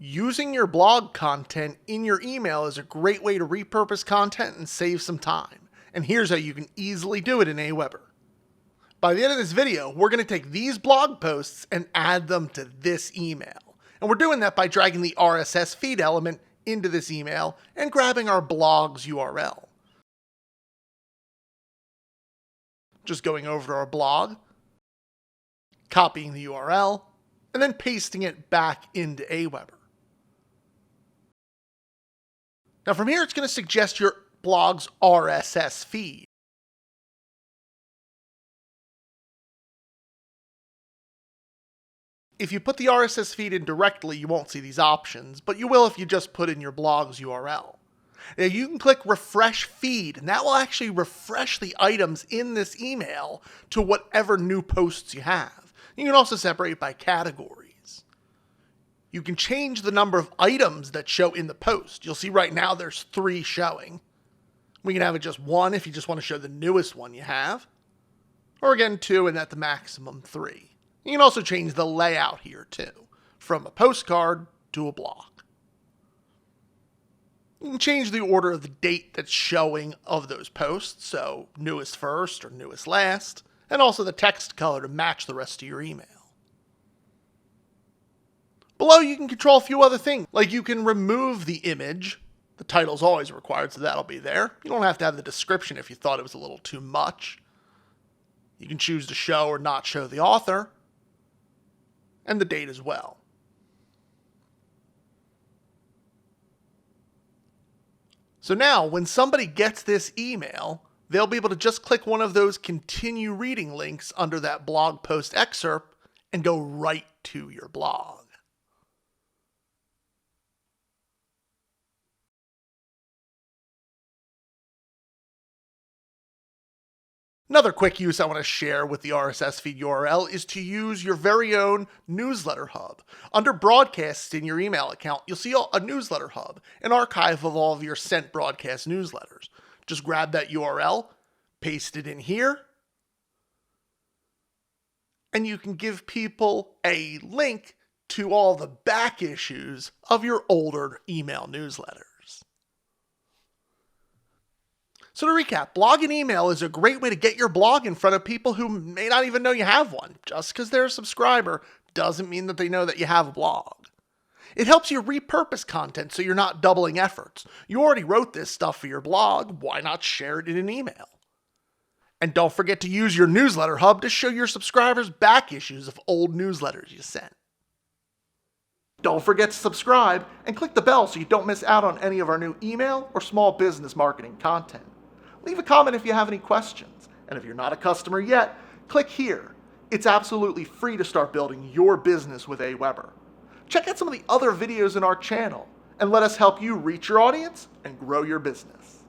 Using your blog content in your email is a great way to repurpose content and save some time. And here's how you can easily do it in Aweber. By the end of this video, we're going to take these blog posts and add them to this email. And we're doing that by dragging the RSS feed element into this email and grabbing our blog's URL. Just going over to our blog, copying the URL, and then pasting it back into Aweber. Now from here, it's going to suggest your blog's RSS feed. If you put the RSS feed in directly, you won't see these options, but you will if you just put in your blog's URL. Now you can click refresh feed, and that will actually refresh the items in this email to whatever new posts you have. You can also separate by categories. You can change the number of items that show in the post. You'll see right now there's 3 showing. We can have it just 1 if you just want to show the newest one you have. Or again 2 and at the maximum 3. You can also change the layout here too, from a postcard to a blog. You can change the order of the date that's showing of those posts, so newest first or newest last, and also the text color to match the rest of your email. Below, you can control a few other things, like you can remove the image. The title's always required, so that'll be there. You don't have to have the description if you thought it was a little too much. You can choose to show or not show the author, and the date as well. So now, when somebody gets this email, they'll be able to just click one of those continue reading links under that blog post excerpt and go right to your blog. Another quick use I want to share with the RSS feed URL is to use your very own newsletter hub. Under broadcasts in your email account, you'll see a newsletter hub, an archive of all of your sent broadcast newsletters. Just grab that URL, paste it in here, and you can give people a link to all the back issues of your older email newsletters. So to recap, blog and email is a great way to get your blog in front of people who may not even know you have one. Just because they're a subscriber doesn't mean that they know that you have a blog. It helps you repurpose content so you're not doubling efforts. You already wrote this stuff for your blog, why not share it in an email? And don't forget to use your newsletter hub to show your subscribers back issues of old newsletters you sent. Don't forget to subscribe and click the bell so you don't miss out on any of our new email or small business marketing content. Leave a comment if you have any questions. And if you're not a customer yet, click here. It's absolutely free to start building your business with Aweber. Check out some of the other videos in our channel and let us help you reach your audience and grow your business.